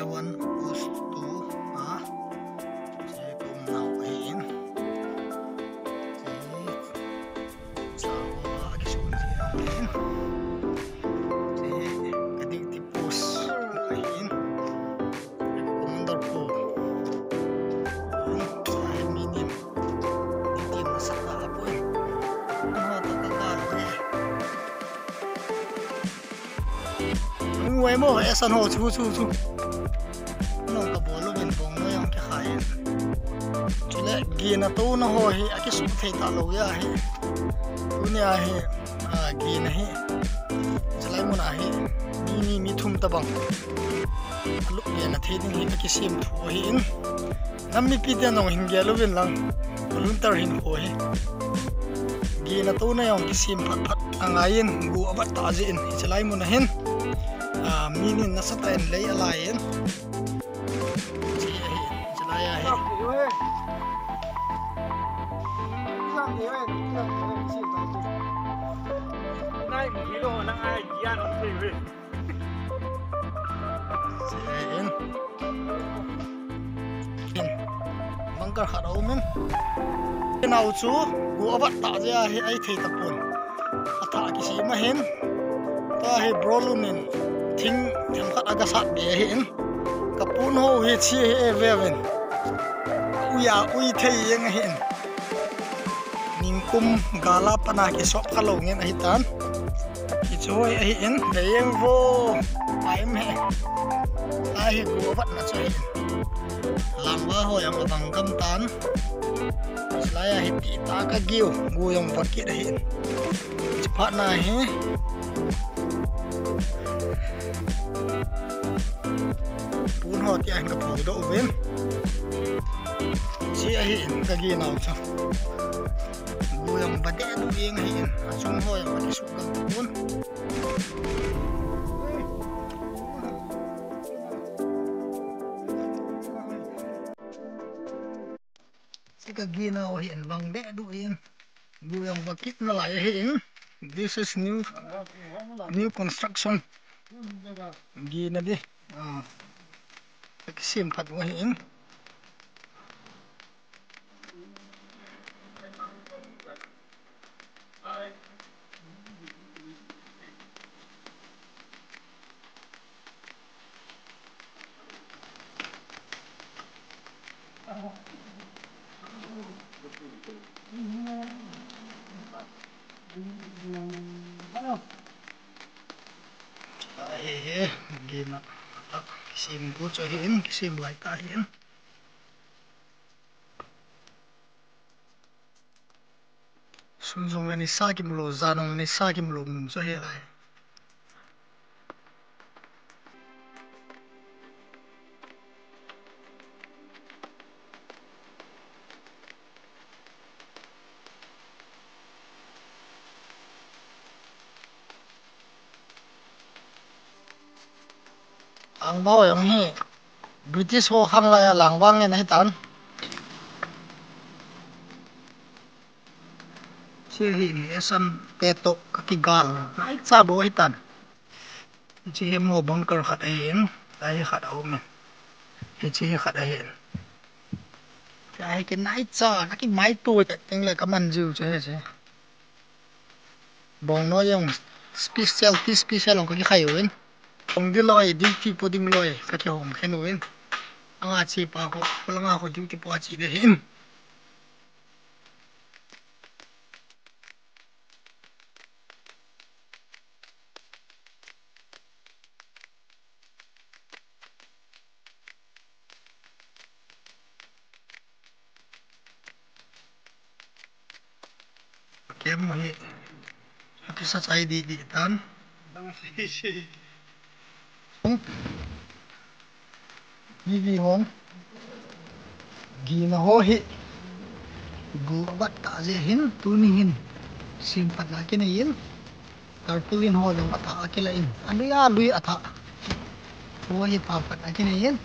1 post 2 chế cùng nào hiện chế sao cái số gì nào hiện chế cái định thì post hiện cái commander po saya minim di tim masalah apa tak kekal ngoài mô hệ san hồ chú nó cả bộ luôn bên bóng nó yang cái khai chỉ lẽ ghi nó tu nó hồ hi cái số thầy ta lâu ya hi tu nia hi ghi này hi chỉ lẽ muốn hi mi thum ta bang lúc ghi nó thầy đi hi cái sim thu hi nắm mi pi tiền nó hình ghi luôn bên lang luôn tar hin hồ hi ghi nó tu nó yang cái sim phát angayin gu abat ta zin chỉ lẽ muốn hin minin nasa tayo lay alayan jelaya he nay một kilo năng ai chỉ ăn không thì về mangkar hadaw men nào chú gua bat ta ja he ai thei tapon ata kisi mahen ta he brolunin thing them khat aga sat be hin kapun ho he chi he veven ui thei yang hin ning kum gala pana ki sop khalo ngen ai tan ki choi ai hin deyeng vo aim he ai he go vat na choi lamba ho yang bang kam tan slaya he ti ta ka giu gu yang vakit hin chpat na he pun ho ti anh ka phu do ven si a hi ka gi naw cha bu yang ba de du yeng hi chung ho yang ki su ka pun si ka gi naw hi bang de du yeng bu yang ba kit na lai hi this is new construction gi na di cái sim phật của hiện gina sim của cho hiện sim lại ta hiện sun sung ni sa kim lo zanong ni sa kim lo cho hiện lại ang bao yang hi British ho khang la lang wang ngai tan si hi esam peto kakigal nai cha bo hi tan chi hem ho bunker khat hin ai khat au me hi chi khat hin ai cái nai cha cái mai tu cái tiếng là cái man jiu che che bong no yang special long cái khai uin ông đi loi đi phi po ding loi cái kiểu hom khen uin ang a chi pa ko lang a ko di ti po chi de hin kem hi cái sa chai di tan vi hon gi na ho hi gu bat ta je hin tu ni hin sim pat na ke ne yin tarpulin ho dong ata ke la in anuya lui ata ho hi pa pat na ke ne yin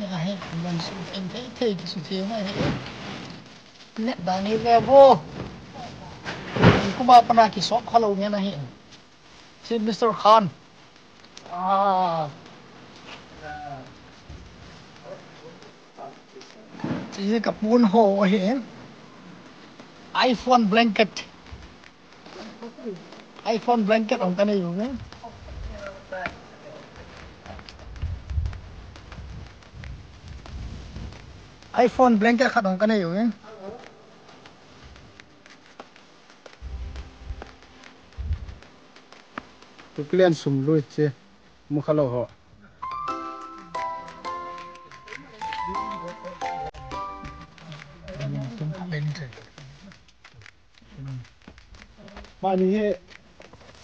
ya he man su en te ki su te na he ne da ni ve bo ku ba pa na ki sok khalo nge na he si Mr. Khan à chỉ gặp muôn hồ hiện iPhone blanket ông cái này dùng đấy iPhone blanket khác ông cái này dùng đấy tụi client sum lui chứ mua khá lâu họ mà như thế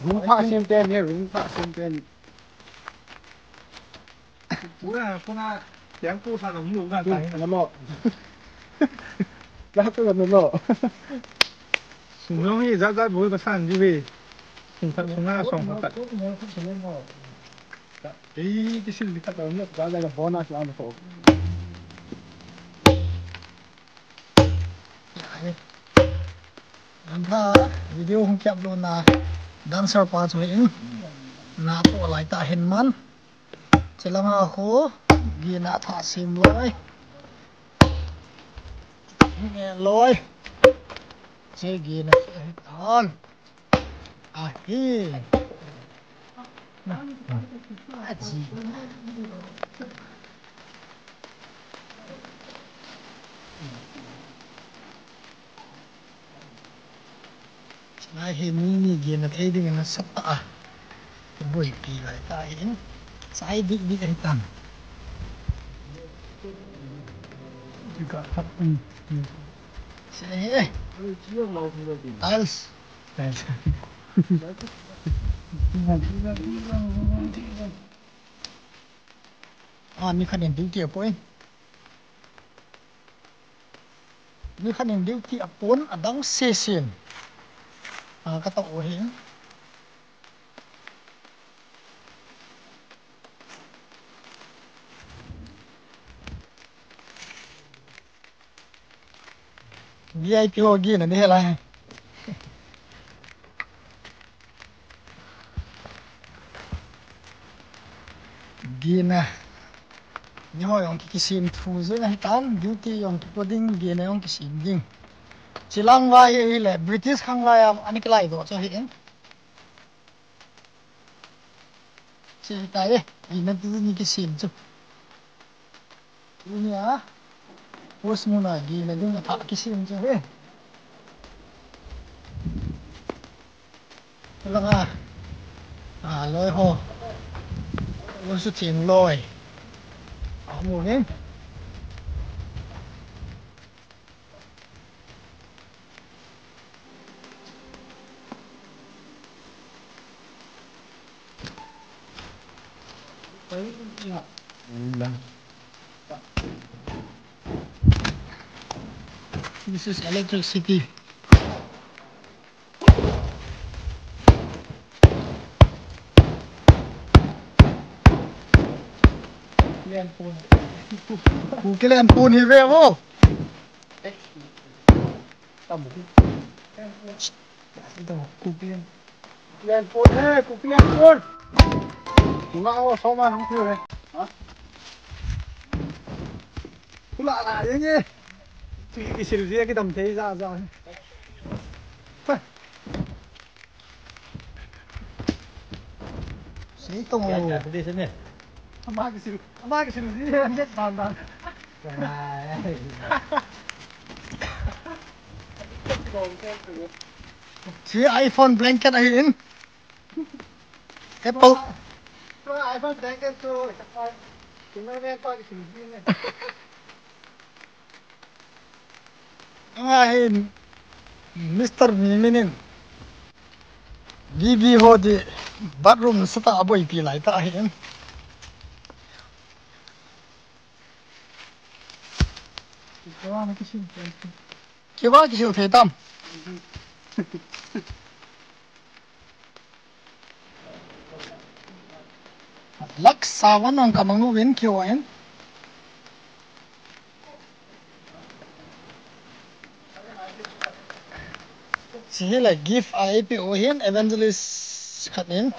rung phá xem tên nhé rung phá xem tên bữa nào con à tiếng cô sao nó ngủ gần tay nó lộ ra cái nó lộ sùng giống như ra bối có sản gì về sùng thật sùng nga sòng thật ý cái xin cái tao nhất ra đây là bó na cho ăn phổ Anda video không chậm luôn là dancer pa cho hình na po lại ta hình man chỉ là mà khô ghi na thả sim lôi nghe lôi chỉ ghi na thon à hi à gì Saya ini gina kayak dengan sapa, boy pilih kain, saya di hitam. Juga apa? Saya tiles. Ah, ni kan yang duty apa? Ni kan yang duty apa? Adang session. Kata uhin VIP hogi na nila gina ni ho yung kikisim fuzo na hitan duty yung kipoding gina yung kisim ding silang vai ile British khang lai aniklai do cho hin si tai ina tu ni kisim chu ni a bos muna gina ding ta kisim chu he lang lôi ho lôi su thiền lôi một đến This is electricity. Cái len phun thì về vô. Len phun thế, cục len phun. ngao sao mà không thưa này hả Cứ lạ lạ thế nhỉ. cái xịt riêng cái đầm thế ra Sĩ tùng đi thế này ba cái xịt riêng nhất toàn toàn. Si iPhone blanket ayun. Apple. iPhone blanket rồi chúng nó nghe coi cái xịt riêng này Ay, Mr. Miminin. Bibi ho di bathroom sa ta aboy pilay ta ayun. Kiwa kisiw fetam. Lak sawan ang kamangu win kiwain. Sihila give IP ohin evangelist kanin.